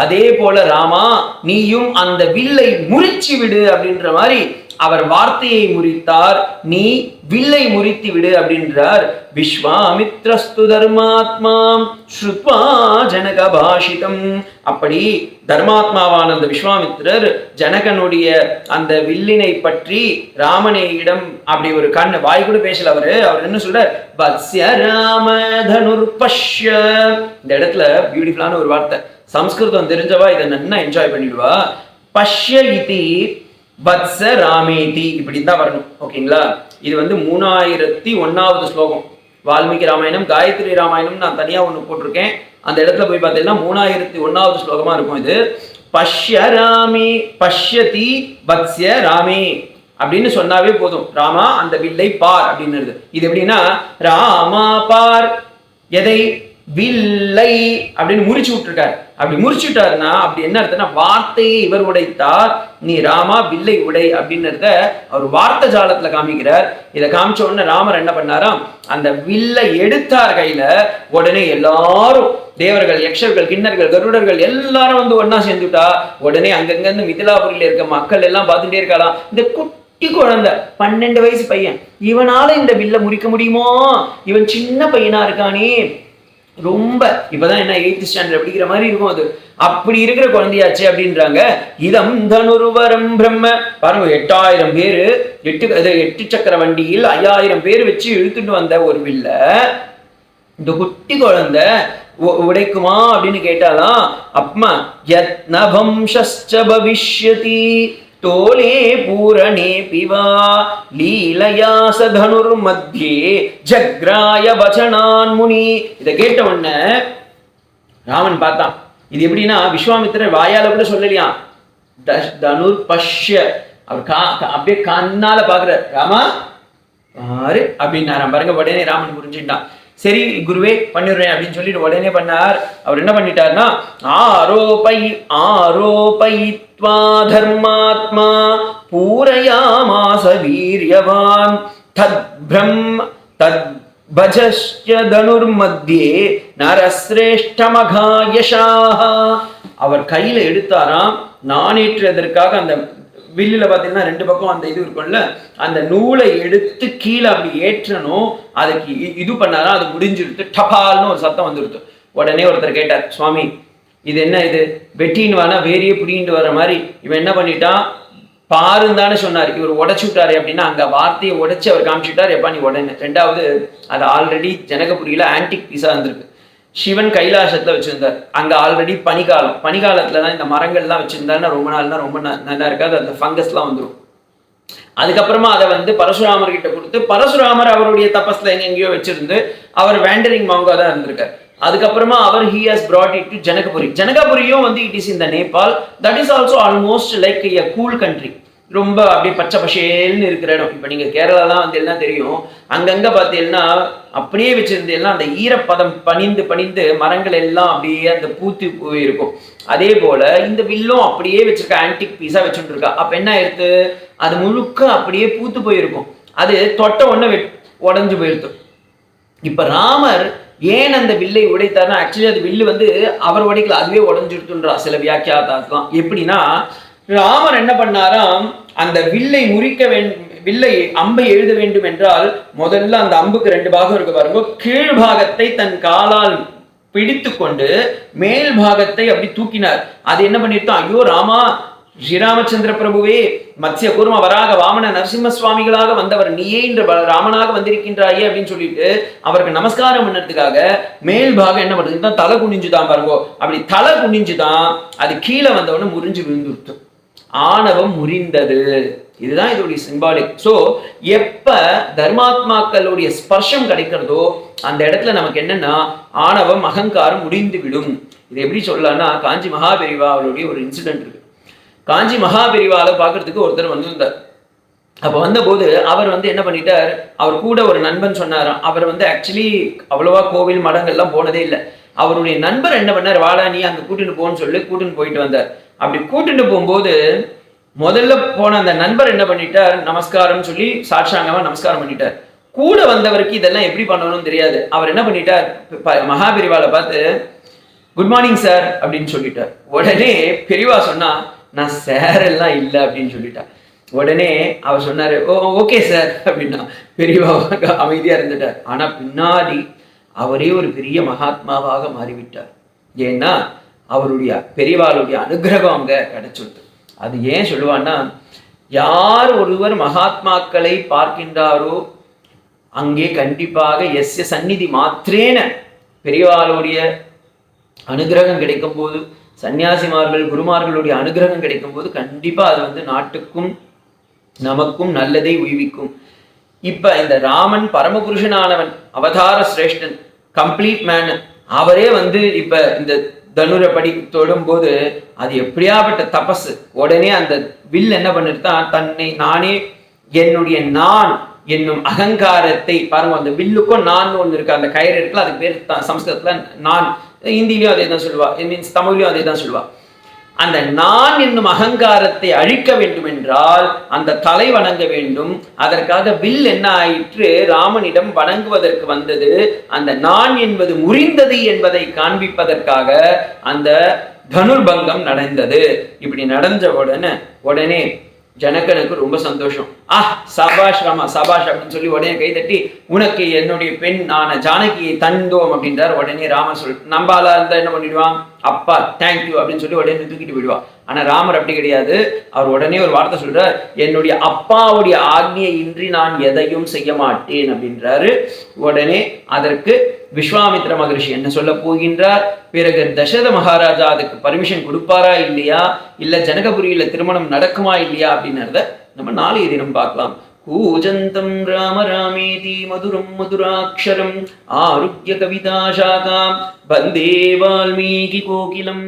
அதே போல ராமா நீயும் அந்த வில்லை முறிச்சு விடு அப்படின்ற மாதிரி அவர் வார்த்தையை முறித்தார், நீ வில்லை முறித்து விடு அப்படின்றார். விஸ்வாமித்ரஸ்து தர்மாத்மா ஸ்ருத்வா ஜனக பாஷிதம். அப்படி தர்மாத்மாவான அந்த விஸ்வாமித்திரர் ஜனகனுடைய அந்த வில்லினை பற்றி ராமனையிடம் அப்படி ஒரு கண்ணு வாய் கூட பேசல. அவர் என்ன சொல்றார், வத்ஸ்ய ராம தனுர்பஷ்ய. இந்த இடத்துல பியூட்டிஃபுல்லான ஒரு வார்த்தை, சம்ஸ்கிருதம் தெரிஞ்சவா இதை நல்லா என்ஜாய் பண்ணிடுவா. பஷ்ய இதி வத்ஸ ராமேதி, இப்படி தான் வரணும். ஓகேங்களா? இது வந்து 3001வது ஸ்லோகம் வால்மீகி ராமாயணம். காயத்ரி ராமாயணம் நான் தனியா ஒன்று போட்டிருக்கேன். அந்த இடத்துல போய் பார்த்தீங்கன்னா 3001வது ஸ்லோகமா இருக்கும் இது. பஷ்ய ராமே பஷ்யதி வத்ஸ்ய ராமே அப்படின்னு சொன்னாவே போதும். ராமா அந்த வில்லை பார் அப்படின்னுது. இது எப்படின்னா, ராமா பார் எதை, வில்லை அப்படின்னு முறிச்சு விட்டுருக்காரு. அப்படி முறிச்சுட்டாருன்னா அப்படி என்ன அர்த்தம்னா, வார்த்தையை இவர் உடைத்தார், நீ ராமா வில்லை உடை அப்படின்றத அவர் வார்த்தை ஜாலத்துல காமிக்கிறார். இதை காமிச்ச உடனே ராமர் என்ன பண்ணாராம், அந்த வில்லை எடுத்தார் கையில. உடனே எல்லாரும் தேவர்கள், யக்ஷர்கள், கிண்ணர்கள், கருடர்கள் எல்லாரும் வந்து ஒன்னா சேர்ந்துட்டா. உடனே அங்கங்க இருந்து மிதிலாபுரியில இருக்க மக்கள் எல்லாம் பார்த்துட்டே இருக்கலாம், இந்த குட்டி குழந்தை 12 வயசு பையன், இவனால இந்த வில்லை முறிக்க முடியுமோ, இவன் சின்ன பையனா இருக்கானே, ரொம்ப இப்பதான் என்ன 8th ஸ்டாண்டர்ட் படிக்கிற மாதிரி இருக்கும் அது, அப்படி இருக்கிற குழந்தையாச்சு அப்படின்றாங்க. இதம் தனுர்வரம் பிரம்ம. பாருங்க, 8000 பேரு 8 சக்கர வண்டியில் 5000 பேர் வச்சு இழுத்துட்டு வந்த ஒரு வில்ல இந்த குட்டி குழந்தை உடைக்குமா அப்படின்னு கேட்டாலாம். அப்மா யத்னவம்சஸ்ச பவிஷ்யதி தோலே பூரணே பிவா லீலயா சதனுர் மத்தியே ஜக்ராய வசனான் முனி. இதை கேட்ட உடனே ராமன் பார்த்தான். இது எப்படின்னா, விஸ்வாமித்திரர் வாயால கூட சொல்லலையா, தனுர் பஷ்ய, அவர் அப்படியே கண்ணால பாக்குற, ராமா பாரு அப்படின்னாராம். பாருங்க, உடனே ராமன் புரிஞ்சுட்டான். சரி குருவே பண்ணிடுறேன் அப்படின்னு சொல்லிட்டு உடனே பண்ணார். அவர் என்ன பண்ணிட்டார்னா, ஆரோபயித்வா தர்மாத்மா பூரயாமாச வீரியவான் தத் பஜஸ்ய தனுர் மத்தியே நரஸ்ரேஷ்டமகாயஷாஹ. அவர் கையில எடுத்தாராம், நானேற்றுவதற்காக அந்த வில்லுல பாத்தீங்கன்னா ரெண்டு பக்கம் அந்த இது இருக்கும்ல, அந்த நூலை எடுத்து கீழே அப்படி ஏற்றணும், அதுக்கு இது பண்ணாரா அது முடிஞ்சிருத்து, டபால்னு ஒரு சத்தம் வந்துருது. உடனே ஒருத்தர் கேட்டார், சுவாமி இது என்ன இது, வெட்டின்னு வானா வேறியே புடிங்கிட்டு வர மாதிரி இவன் என்ன பண்ணிட்டான் பாருந்தானே சொன்னார், இவர் உடைச்சு விட்டாரு அப்படின்னா அங்க வார்த்தையை உடைச்சு அவர் காமிச்சுட்டார். எப்பா நீ உடனே. ரெண்டாவது அது ஆல்ரெடி ஜனகபுரியில ஆன்டிக் பீஸா இருந்திருக்கு. சிவன் கைலாசத்துல வச்சிருந்தார், அங்க ஆல்ரெடி பனிகாலத்துலதான் இந்த மரங்கள்லாம் வச்சிருந்தாருன்னா ரொம்ப நாள்னா ரொம்ப நல்லா இருக்காது, அந்த ஃபங்கஸ்லாம் வந்துடும். அதுக்கப்புறமா அதை வந்து பரசுராமர் கிட்ட கொடுத்து, பரசுராமர் அவருடைய தபஸ்ல எங்கெங்கயோ வச்சிருந்து அவர் வேண்டரிங் மாங்கா தான் இருந்திருக்கார். அதுக்கப்புறமா அவர் he has brought it to ஜனகபுரியும் வந்து it is in the Nepal. That is also almost like a cool country, ரொம்ப அப்படியே பச்சை பசேல்னு இருக்கிற இடம். இப்போ நீங்க கேரளாலாம் வந்து எல்லாம் தெரியும், அங்கங்க பார்த்தீங்கன்னா அப்படியே வச்சிருந்தேன்னா அந்த ஈரப்பதம் பணிந்து பணிந்து மரங்கள் எல்லாம் அப்படியே அந்த பூத்து போயிருக்கும். அதே போல இந்த வில்லும் அப்படியே வச்சிருக்க, ஆன்டிக் பீஸா வச்சுட்டு இருக்கா. அப்ப என்ன ஆயிடுத்து, அது முழுக்க அப்படியே பூத்து போயிருக்கும், அது தொட்ட உடனே உடஞ்சு போயிடுத்து. இப்ப ராமர் ஏன் அந்த வில்லை உடைத்தார்னா, ஆக்சுவலி அது வில்லு வந்து அவர் உடைக்கல, அதுவே உடஞ்சிருத்துன்றா சில வியாக்கியாதான். எப்படின்னா ராமர் என்ன பண்ணாராம், அந்த வில்லை முறிக்க வில்லை அம்பை எழுத வேண்டும் என்றால் முதல்ல அந்த அம்புக்கு ரெண்டு பாகம் இருக்கு பாருங்க, கீழ் பாகத்தை தன் காலால் பிடித்து கொண்டு மேல் பாகத்தை அப்படி தூக்கினார். அது என்ன பண்ணிருத்தோம், ஐயோ ராமா, ஸ்ரீராமச்சந்திர பிரபுவே, மத்ய கூர்ம வராக வாமன நரசிம்ம சுவாமிகளாக வந்தவர் நீயே இன்று ராமனாக வந்திருக்கின்றாயே அப்படின்னு சொல்லிட்டு அவருக்கு நமஸ்காரம் பண்ணதுக்காக மேல் பாகம் என்ன பண்ணுது, தலை குனிஞ்சுதான் பாருங்கோ. அப்படி தலை குனிஞ்சுதான் அது கீழே வந்தவொன்னு முறிஞ்சு விழுந்துருத்து, ஆணவம் முறிந்தது. இதுதான் இதோடைய சிம்பாலிக். ஸோ எப்ப தர்மாத்மாக்களுடைய ஸ்பர்ஷம் கிடைக்கிறதோ அந்த இடத்துல நமக்கு என்னன்னா ஆணவம் அகங்காரம் முடிந்து விடும். இது எப்படி சொல்லலாம்னா, காஞ்சி மகாபெரிவா அவருடைய ஒரு இன்சிடென்ட் இருக்கு. காஞ்சி மகாபெரிவால பார்க்கறதுக்கு ஒருத்தர் வந்திருந்தார். அப்போ வந்தபோது அவர் வந்து என்ன பண்ணிட்டார், அவர் கூட ஒரு நண்பன் சொன்னாராம். அவர் வந்து ஆக்சுவலி அவ்வளவா கோவில் மடங்கள்லாம் போனதே இல்லை. அவருடைய நண்பர் என்ன பண்ணார், வாடா நீ அங்கே கூட்டின்னு போன்னு சொல்லி கூட்டின்னு போயிட்டு வந்தார். அப்படி கூட்டிட்டு போகும்போது முதல்ல போன அந்த நண்பர் என்ன பண்ணிட்டார், நமஸ்காரம் சொல்லி சாட்சாங்கமா நமஸ்காரம் பண்ணிட்டார். கூட வந்தவருக்கு இதெல்லாம் எப்படி பண்ணணும்னு தெரியாது. அவர் என்ன பண்ணிட்டார், மகாபெரிவாலை பார்த்து குட் மார்னிங் சார் அப்படின்னு சொல்லிட்டார். உடனே பெரியவா சொன்னா, நான் சார் எல்லாம் இல்லை அப்படின்னு சொல்லிட்டார். உடனே அவர் சொன்னாரு, ஓ ஓகே சார் அப்படின்னா. பெரியவா அமைதியா இருந்துட்டார். ஆனா பின்னாடி அவரே ஒரு பெரிய மகாத்மாவாக மாறிவிட்டார். ஏன்னா அவருடைய பெரியவாளுடைய அனுகிரகம் அங்க கிடைச்சிருக்கு. அது ஏன் சொல்லுவான்னா, யார் ஒருவர் மகாத்மாக்களை பார்க்கின்றாரோ அங்கே கண்டிப்பாக எஸ்ய சந்நிதி மாத்திரேன பெரியவாளுடைய அனுகிரகம் கிடைக்கும் போது, சன்னியாசிமார்கள் குருமார்களுடைய அனுகிரகம் கிடைக்கும் போது கண்டிப்பா அது வந்து நாட்டுக்கும் நமக்கும் நல்லதை உய்விக்கும். இப்ப இந்த ராமன் பரமபுருஷனானவன், அவதார சிரேஷ்டன், கம்ப்ளீட் மேன், அவரே வந்து இப்ப இந்த தனுரப்படி தொடும் போது அது எப்படியாப்பட்ட தபஸ். உடனே அந்த வில் என்ன பண்ணிருத்தான், தன்னை நானே என்னுடைய நான் என்னும் அகங்காரத்தை பாருங்க, அந்த வில்லுக்கும் நான் ஒன்று இருக்கு, அந்த கயிறு இருக்குல்ல, அதுக்கு பேர் சம்ஸ்கிருதத்துல நான், இந்தியிலையும் அதே தான் சொல்லுவா, மீன்ஸ் தமிழ்லையும் அதே தான் சொல்லுவா. அந்த நான் என்னும் அகங்காரத்தை அழிக்க வேண்டும் என்றால் அந்த தலை வணங்க வேண்டும். அதற்காக வில் என்ன ஆயிற்று, ராமனிடம் வணங்குவதற்கு வந்தது. அந்த நான் என்பது முறிந்தது என்பதை காண்பிப்பதற்காக அந்த தனுர்பங்கம் நடந்தது. இப்படி நடந்த உடனே ஜனகனுக்கு ரொம்ப சந்தோஷம். சபாஷ் ராமா சபாஷ் அப்படின்னு சொல்லி உடனே கை தட்டி, உனக்கு என்னுடைய பெண் ஆன ஜானகியை தந்தோம் அப்படின்றார். உடனே ராமர் நம்பாலா இருந்தா என்ன பண்ணிடுவான், அப்பா தேங்க்யூ அப்படின்னு சொல்லி உடனே தூக்கிட்டு போயிடுவான். ஆனா ராமர் அப்படி கிடையாது. அவர் உடனே ஒரு வார்த்தை சொல்றார், என்னுடைய அப்பாவுடைய ஆக்னியை இன்றி நான் எதையும் செய்ய மாட்டேன் அப்படின்றாரு. உடனே அதற்கு விஸ்வாமித்ர மகரிஷி என்ன சொல்ல போகின்றார், பிறகு தசரத மகாராஜா அதுக்கு பர்மிஷன் கொடுப்பாரா இல்லையா, இல்ல ஜனகபுரியில திருமணம் நடக்குமா இல்லையா அப்படின்றத நம்ம நாளைய தினம் பார்க்கலாம். கூஜந்தம் ராம ராமேதி மதுரம் மதுராட்சரம் ஆருக்ய கவிதா சாகாம் வந்தே வால்மீகி கோகிலம்.